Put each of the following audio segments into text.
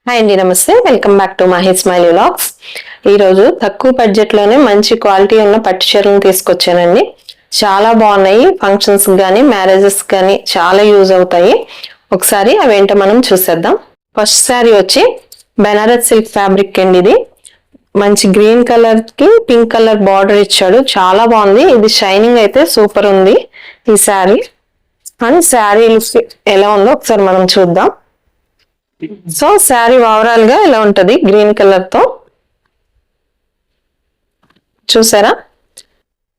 Hi అండి, నమస్తే. Welcome back to Mahi smiley vlogs. ఈరోజు తక్కువ బడ్జెట్లోనే మంచి క్వాలిటీ ఉన్న పట్టు చీరలను తీసుకొచ్చానండి. చాలా బాగున్నాయి. ఫంక్షన్స్ కానీ మ్యారేజెస్ కానీ చాలా యూజ్ అవుతాయి. ఒకసారి అవేంటో మనం చూసేద్దాం. ఫస్ట్ శారీ వచ్చి బెనారస్ సిల్క్ ఫ్యాబ్రిక్ అండి. ఇది మంచి గ్రీన్ కలర్ కి పింక్ కలర్ బార్డర్ ఇచ్చాడు. చాలా బాగుంది. ఇది షైనింగ్ అయితే సూపర్ ఉంది ఈ శారీ. అండ్ శారీ లుక్ ఎలా ఉందో ఒకసారి మనం చూద్దాం. సో శారీ ఓవరాల్ గా ఇలా ఉంటది గ్రీన్ కలర్ తో. చూసారా,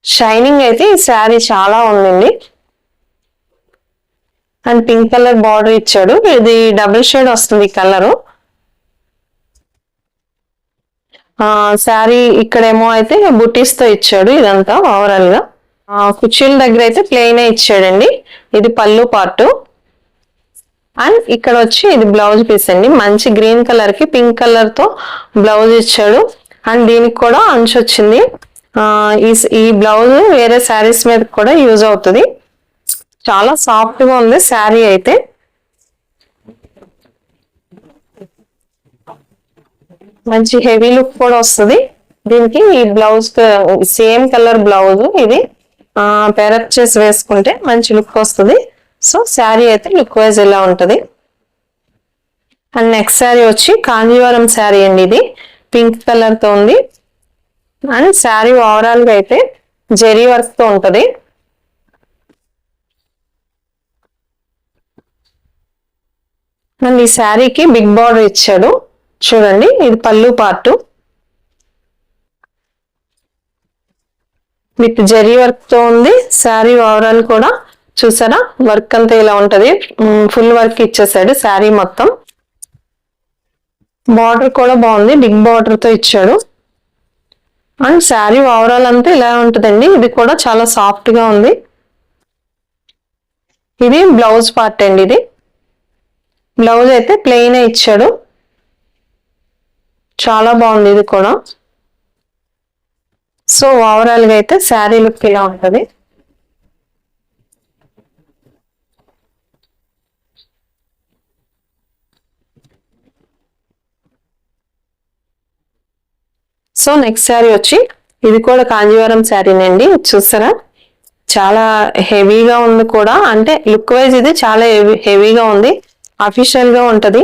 షైనింగ్ అయితే ఈ శారీ చాలా ఉందండి. అండ్ పింక్ కలర్ బార్డర్ ఇచ్చాడు. ఇది డబుల్ షేడ్ వస్తుంది కలరు. శారీ ఇక్కడేమో అయితే బుటీస్ తో ఇచ్చాడు. ఇదంతా ఓవరాల్ గా కుర్చీల దగ్గర అయితే ప్లెయిన్ ఇచ్చాడండి. ఇది పళ్ళు పార్ట్. అండ్ ఇక్కడ వచ్చి ఇది బ్లౌజ్ పీస్ అండి. మంచి గ్రీన్ కలర్ కి పింక్ కలర్ తో బ్లౌజ్ ఇచ్చాడు. అండ్ దీనికి కూడా అంచు వచ్చింది. ఈ బ్లౌజ్ వేరే శారీస్ మీద కూడా యూజ్ అవుతుంది. చాలా సాఫ్ట్ గా ఉంది శారీ అయితే. మంచి హెవీ లుక్ కూడా వస్తుంది దీనికి. ఈ బ్లౌజ్ సేమ్ కలర్ బ్లౌజ్ ఇది పేరప్ చేసి వేసుకుంటే మంచి లుక్ వస్తుంది. సో శారీ అయితే లుక్ వైజ్ ఇలా ఉంటది. అండ్ నెక్స్ట్ శారీ వచ్చి కాంజీవరం శారీ అండి. ఇది పింక్ కలర్ తో ఉంది. అండ్ శారీ ఓవరాల్ గా అయితే జెరీ వర్క్ తో ఉంటది. అండ్ ఈ శారీకి బిగ్ బార్డర్ ఇచ్చాడు. చూడండి, ఇది పళ్ళు పార్ట్ విత్ జెరీ వర్క్ తో ఉంది. శారీ ఓవరాల్ కూడా చూసారా, వర్క్ అంతా ఇలా ఉంటది. ఫుల్ వర్క్ ఇచ్చేసాడు శారీ మొత్తం. బార్డర్ కూడా బాగుంది, బిగ్ బార్డర్ తో ఇచ్చాడు. అండ్ శారీ ఓవరాల్ అంతా ఇలా ఉంటదండి. ఇది కూడా చాలా సాఫ్ట్ గా ఉంది. ఇది బ్లౌజ్ పార్ట్ అండి. ఇది బ్లౌజ్ అయితే ప్లెయిన్ ఇచ్చాడు. చాలా బాగుంది ఇది కూడా. సో ఓవరాల్ గా అయితే శారీ లుక్ ఇలా ఉంటది. సో నెక్స్ట్ శారీ వచ్చి ఇది కూడా కాంజీవరం శారీనండి. చూసారా, చాలా హెవీగా ఉంది కూడా. అంటే లుక్ వైజ్ ఇది చాలా హెవీగా ఉంది. అఫీషియల్ గా ఉంటది.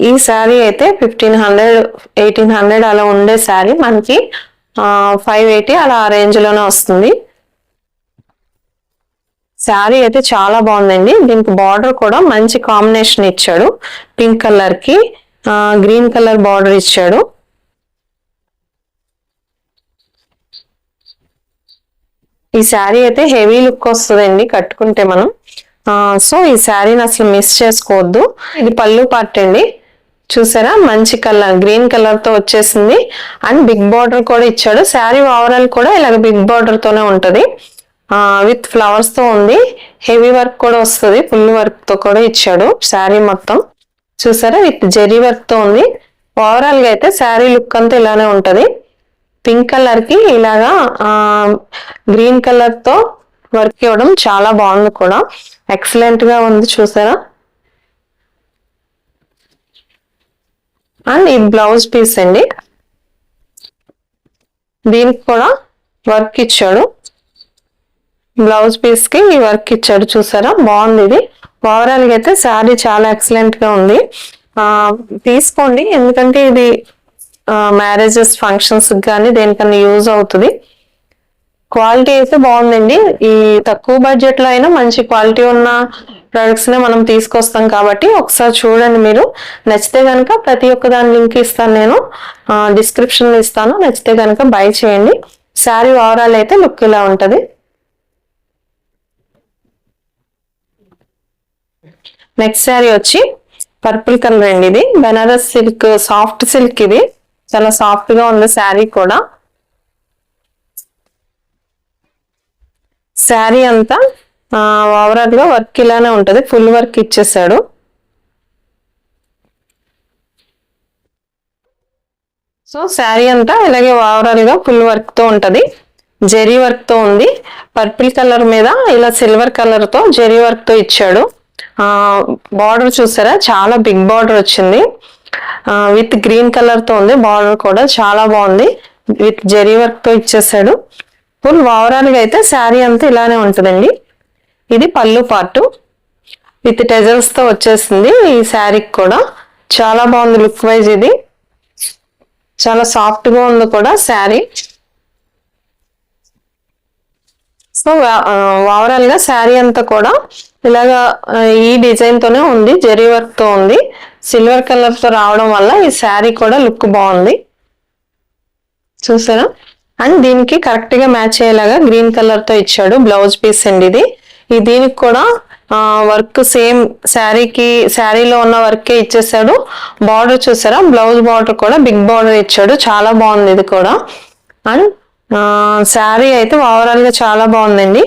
ఈ శారీ అయితే 1500 1800 అలా ఉండే శారీ మనకి 580 అలా రేంజ్ లోనే వస్తుంది. శారీ అయితే చాలా బాగుందండి. దీనికి బార్డర్ కూడా మంచి కాంబినేషన్ ఇచ్చాడు. పింక్ కలర్ కి గ్రీన్ కలర్ బార్డర్ ఇచ్చాడు. ఈ శారీ అయితే హెవీ లుక్ వస్తుందండి కట్టుకుంటే మనం. సో ఈ శారీని అసలు మిస్ చేసుకోవద్దు. ఇది పళ్ళు పార్ట్ అండి. చూసారా, మంచి కలర్ గ్రీన్ కలర్ తో వచ్చేసింది. అండ్ బిగ్ బార్డర్ కూడా ఇచ్చాడు. శారీ ఓవరాల్ కూడా ఇలాగ బిగ్ బార్డర్ తోనే ఉంటది. విత్ ఫ్లవర్స్ తో ఉంది. హెవీ వర్క్ కూడా వస్తుంది. ఫుల్ వర్క్ తో కూడా ఇచ్చాడు శారీ మొత్తం. చూసారా, విత్ జెరీ వర్క్ తో ఉంది. ఓవరాల్ గా అయితే శారీ లుక్ అంతా ఇలానే ఉంటది. పింక్ కలర్ కి ఇలాగా గ్రీన్ కలర్ తో వర్క్ ఇవ్వడం చాలా బాగుంది కూడా. ఎక్సలెంట్ గా ఉంది. చూసారా, అండ్ ఈ బ్లౌజ్ పీస్ అండి. దీనికి కూడా వర్క్ ఇచ్చాడు. బ్లౌజ్ పీస్ కి ఈ వర్క్ ఇచ్చాడు. చూసారా, బాగుంది ఇది. ఓవరాల్ గా అయితే శారీ చాలా ఎక్సలెంట్ గా ఉంది. తీసుకోండి, ఎందుకంటే ఇది మ్యారేజెస్ ఫంక్షన్స్ కానీ దేనికన్నా యూజ్ అవుతుంది. క్వాలిటీ అయితే బాగుందండి. ఈ తక్కువ బడ్జెట్ లో అయినా మంచి క్వాలిటీ ఉన్న ప్రొడక్ట్స్ నే మనం తీసుకొస్తాం కాబట్టి ఒకసారి చూడండి. మీరు నచ్చితే కనుక ప్రతి ఒక్క దాని లింక్ ఇస్తాను, నేను డిస్క్రిప్షన్ లో ఇస్తాను. నచ్చితే కనుక బై చేయండి. శారీ ఓవరాల్ అయితే లుక్ ఇలా ఉంటది. నెక్స్ట్ శారీ వచ్చి పర్పుల్ కలర్ అండి. ఇది బెనారస్ సిల్క్, సాఫ్ట్ సిల్క్. ఇది చాలా సాఫ్ట్ గా ఉంది శారీ కూడా. శారీ అంతా ఓవరాల్ గా వర్క్ ఇలానే ఉంటది. ఫుల్ వర్క్ ఇచ్చేసాడు. సో శారీ అంతా ఇలాగే ఓవరాల్ గా ఫుల్ వర్క్ తో ఉంటది. జెరీ వర్క్ తో ఉంది. పర్పుల్ కలర్ మీద ఇలా సిల్వర్ కలర్ తో జెరీ వర్క్ తో ఇచ్చాడు. బార్డర్ చూసారా, చాలా బిగ్ బార్డర్ వచ్చింది. విత్ గ్రీన్ కలర్ తో ఉంది. బార్డర్ కూడా చాలా బాగుంది, విత్ జరీ వర్క్ తో ఇచ్చేసాడు. ఫుల్ ఓవరాల్ గా అయితే శారీ అంతా ఇలానే ఉంటుందండి. ఇది పళ్ళు పార్ట్ విత్ టెజల్స్ తో వచ్చేసింది. ఈ శారీకి కూడా చాలా బాగుంది లుక్ వైజ్. ఇది చాలా సాఫ్ట్ గా ఉంది కూడా శారీ. సో ఓవరాల్ గా శారీ అంతా కూడా ఇలాగా ఈ డిజైన్ తోనే ఉంది, జరీ వర్క్ తో ఉంది. సిల్వర్ కలర్ తో రావడం వల్ల ఈ శారీ కూడా లుక్ బాగుంది, చూసారా. అండ్ దీనికి కరెక్ట్ గా మ్యాచ్ అయ్యేలాగా గ్రీన్ కలర్ తో ఇచ్చాడు బ్లౌజ్ పీస్ అండి. ఇది దీనికి కూడా వర్క్ సేమ్ శారీలో ఉన్న వర్కే ఇచ్చేసాడు. బార్డర్ చూసారా, బ్లౌజ్ బార్డర్ కూడా బిగ్ బార్డర్ ఇచ్చాడు, చాలా బాగుంది ఇది కూడా. అండ్ శారీ అయితే ఓవరాల్ గా చాలా బాగుందండి.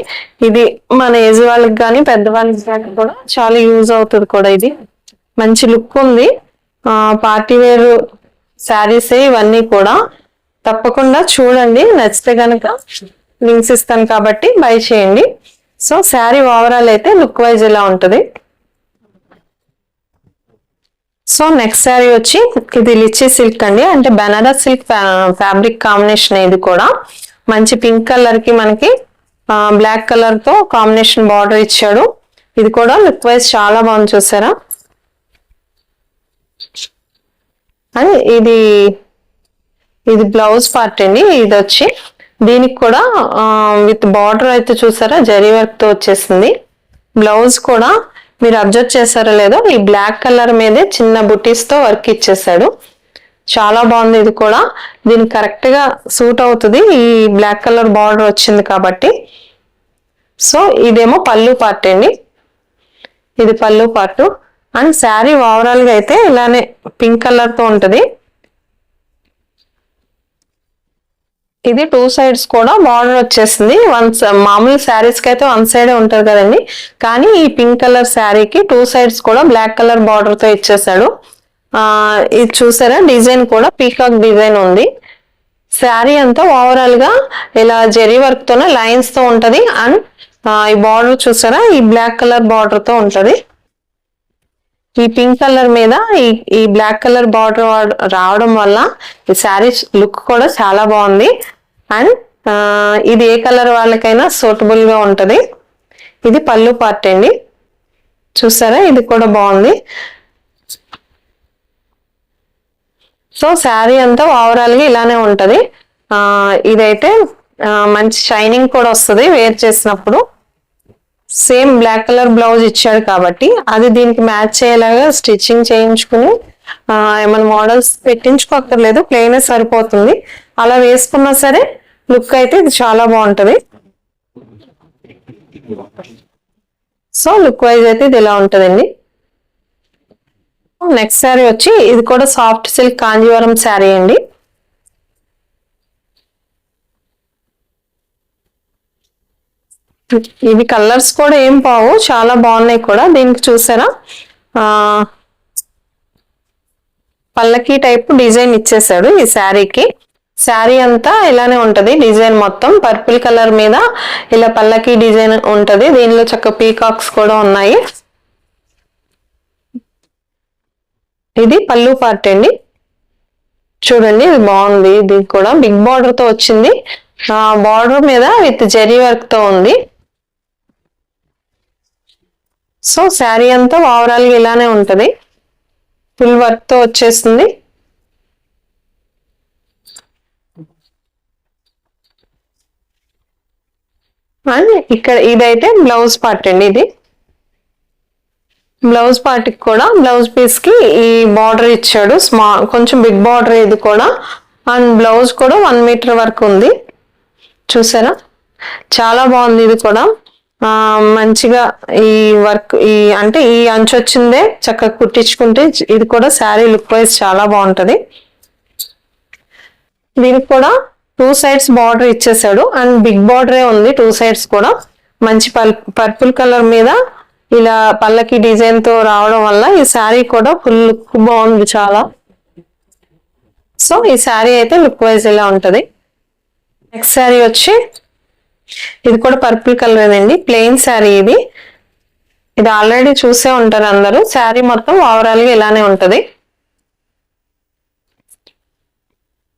ఇది మన ఏజ్ వాళ్ళకి కానీ పెద్దవాళ్ళకి కానీ కూడా చాలా యూజ్ అవుతుంది కూడా. ఇది మంచి లుక్ ఉంది. పార్టీ వేర్ శారీస్ ఇవన్నీ కూడా తప్పకుండా చూడండి, నచ్చితే కనుక లింక్స్ ఇస్తాను కాబట్టి బై చేయండి. సో శారీ ఓవరాల్ అయితే లుక్ వైజ్ ఇలా ఉంటుంది. సో నెక్స్ట్ శారీ వచ్చి ఇది లిచీ సిల్క్ అండి, అంటే బనారస్ సిల్క్ ఫ్యాబ్రిక్ కాంబినేషన్. ఇది కూడా మంచి పింక్ కలర్ కి మనకి బ్లాక్ కలర్ తో కాంబినేషన్ బార్డర్ ఇచ్చాడు. ఇది కూడా లుక్ వైజ్ చాలా బాగుంది, చూసారా. అండ్ ఇది బ్లౌజ్ పార్ట్ అండి. ఇది వచ్చి దీనికి కూడా విత్ బార్డర్ అయితే చూసారా, జరీ వర్క్ తో వచ్చేసింది. బ్లౌజ్ కూడా మీరు అబ్జర్వ్ చేశారో లేదో, ఈ బ్లాక్ కలర్ మీదే చిన్న బుటీస్ తో వర్క్ ఇచ్చేసాడు, చాలా బాగుంది. ఇది కూడా దీనికి కరెక్ట్ గా సూట్ అవుతుంది, ఈ బ్లాక్ కలర్ బార్డర్ వచ్చింది కాబట్టి. సో ఇదేమో పళ్ళు పార్ట్ అండి, ఇది పళ్ళు పార్ట్. అండ్ శారీ ఓవరాల్ గా అయితే ఇలానే పింక్ కలర్ తో ఉంటది. ఇది టూ సైడ్స్ కూడా బార్డర్ వచ్చేసింది. మామూలు శారీస్ కి అయితే వన్ సైడే ఉంటది కదండి, కానీ ఈ పింక్ కలర్ శారీకి టూ సైడ్స్ కూడా బ్లాక్ కలర్ బార్డర్ తో ఇచ్చేసాడు. ఇది చూసారా, డిజైన్ కూడా పీకాక్ డిజైన్ ఉంది. శారీ అంతా ఓవరాల్ గా ఇలా జరీ వర్క్ తోనే లైన్స్ తో ఉంటది. అండ్ ఈ బార్డర్ చూసారా, ఈ బ్లాక్ కలర్ బార్డర్ తో ఉంటది. ఈ పింక్ కలర్ మీద ఈ బ్లాక్ కలర్ బార్డర్ రావడం వల్ల ఈ శారీ లుక్ కూడా చాలా బాగుంది. అండ్ ఇది ఏ కలర్ వాళ్ళకైనా సూటబుల్ గా ఉంటది. ఇది పళ్ళు పార్ట్ అండి, చూసారా, ఇది కూడా బాగుంది. సో శారీ అంతా ఓవరాల్ గా ఇలానే ఉంటది. ఇదైతే మంచి షైనింగ్ కూడా వస్తుంది వేర్ చేసినప్పుడు. సేమ్ బ్లాక్ కలర్ బ్లౌజ్ ఇచ్చాడు కాబట్టి అది దీనికి మ్యాచ్ అయ్యేలాగా స్టిచ్చింగ్ చేయించుకుని ఏమైనా మోడల్స్ పెట్టించుకోక్కర్లేదు, ప్లెయిన్ సరిపోతుంది. అలా వేసుకున్నా సరే లుక్ అయితే ఇది చాలా బాగుంటది. సో లుక్ వైజ్ అయితే ఇది ఇలా ఉంటదండి. నెక్స్ట్ శారీ వచ్చి ఇది కూడా సాఫ్ట్ సిల్క్ కాంజీవరం శారీ అండి. ఇవి కలర్స్ కూడా ఏం పావు, చాలా బాగున్నాయి కూడా. దీనికి చూసారా, పల్లకి టైప్ డిజైన్ ఇచ్చేసాడు ఈ శారీకి. శారీ అంతా ఇలానే ఉంటది, డిజైన్ మొత్తం పర్పుల్ కలర్ మీద ఇలా పల్లకి డిజైన్ ఉంటది. దీనిలో చక్క పీకాక్స్ కూడా ఉన్నాయి. ఇది పళ్ళు పార్ట్ అండి, చూడండి ఇది బాగుంది. ఇది కూడా బిగ్ బార్డర్ తో వచ్చింది, బార్డర్ మీద విత్ జరీ వర్క్ తో ఉంది. సో శారీ అంతా ఓవరాల్ గా ఇలానే ఉంటది, ఫుల్ వర్క్ తో వచ్చేస్తుంది. అండ్ ఇక్కడ ఇదైతే బ్లౌజ్ పార్ట్ అండి. ఇది బ్లౌజ్ పార్ట్ కి కూడా బ్లౌజ్ పీస్ కి ఈ బార్డర్ ఇచ్చాడు, కొంచెం బిగ్ బార్డర్ ఇది కూడా. అండ్ బ్లౌజ్ కూడా 1 మీటర్ వరకు ఉంది, చూసారా, చాలా బాగుంది. ఇది కూడా మంచిగా ఈ వర్క్ అంటే ఈ అంచు వచ్చిందే చక్కగా కుట్టించుకుంటే ఇది కూడా శారీ లుక్ వైజ్ చాలా బాగుంటది. దీనికి కూడా టూ సైడ్స్ బార్డర్ ఇచ్చేసాడు అండ్ బిగ్ బార్డరే ఉంది టూ సైడ్స్ కూడా. మంచి పర్పుల్ కలర్ మీద ఇలా పల్లకి డిజైన్ తో రావడం వల్ల ఈ శారీ కూడా ఫుల్ లుక్ బాగుంది చాలా. సో ఈ శారీ అయితే లుక్ వైజ్ ఇలా ఉంటది. నెక్స్ట్ శారీ వచ్చి ఇది కూడా పర్పుల్ కలర్ అండి, ప్లెయిన్ శారీ. ఇది ఆల్రెడీ చూసే ఉంటారు అందరూ. శారీ మొత్తం ఓవరాల్ గా ఇలానే ఉంటది.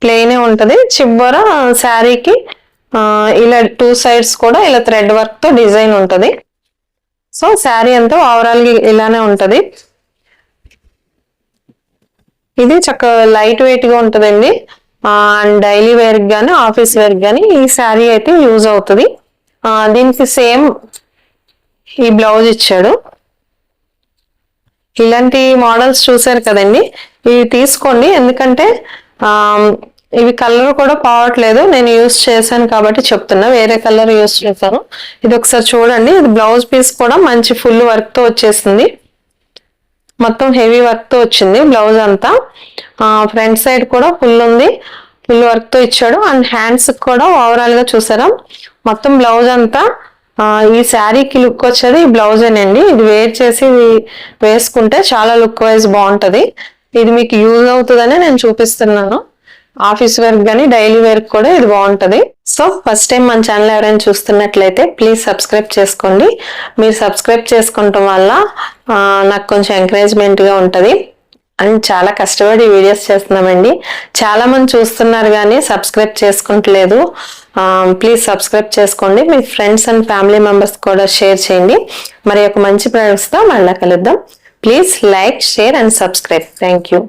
ప్లెయిన్ ఉంటది. చివర శారీకి ఇలా 2 సైడ్స్ కూడా ఇలా థ్రెడ్ వర్క్ తో డిజైన్ ఉంటది. సో శారీ అంతా ఓవరాల్ గా ఇలానే ఉంటది. ఇది చక్కగా లైట్ వెయిట్ గా ఉంటదండి. అండ్ డైలీ వేర్ గానీ ఆఫీస్ వేర్ గానీ ఈ శారీ అయితే యూజ్ అవుతుంది. దీనికి సేమ్ ఈ బ్లౌజ్ ఇచ్చాడు. ఇలాంటి మోడల్స్ చూసారు కదండి, ఇవి తీసుకోండి. ఎందుకంటే ఇవి కలర్ కూడా పోవట్లేదు. నేను యూజ్ చేశాను కాబట్టి చెప్తున్నా, వేరే కలర్ యూజ్ చేశాను. ఇది ఒకసారి చూడండి. ఇది బ్లౌజ్ పీస్ కూడా మంచి ఫుల్ వర్క్ తో వచ్చేసింది. మొత్తం హెవీ వర్క్ తో వచ్చింది బ్లౌజ్ అంతా. ఫ్రంట్ సైడ్ కూడా ఫుల్ ఉంది, ఫుల్ వర్క్ తో ఇచ్చాడు. అండ్ హ్యాండ్స్ కూడా ఓవరాల్ గా చూసారా, మొత్తం బ్లౌజ్ అంతా ఈ శారీకి లుక్ వచ్చేది ఈ బ్లౌజేనండి. ఇది వేర్ చేసి వేసుకుంటే చాలా లుక్ వైజ్ బాగుంటది. ఇది మీకు యూజ్ అవుతుందని నేను చూపిస్తున్నాను. ఆఫీస్ వేర్ కానీ డైలీ వేర్ కూడా ఇది బాగుంటది. సో ఫస్ట్ టైం మన ఛానల్ ఎవరైనా చూస్తున్నట్లయితే ప్లీజ్ సబ్స్క్రైబ్ చేసుకోండి. మీరు సబ్స్క్రైబ్ చేసుకోవటం వల్ల నాకు కొంచెం ఎంకరేజ్మెంట్ గా ఉంటది. అండ్ చాలా కష్టపడి వీడియోస్ చేస్తున్నామండి. చాలా మంది చూస్తున్నారు కానీ సబ్స్క్రైబ్ చేసుకుంటలేదు. ప్లీజ్ సబ్స్క్రైబ్ చేసుకోండి. మీ ఫ్రెండ్స్ అండ్ ఫ్యామిలీ మెంబర్స్ కూడా షేర్ చేయండి. మరి ఒక మంచి ప్రొడక్ట్స్ తో మళ్ళీ కలుద్దాం. Please like, share and subscribe. Thank you.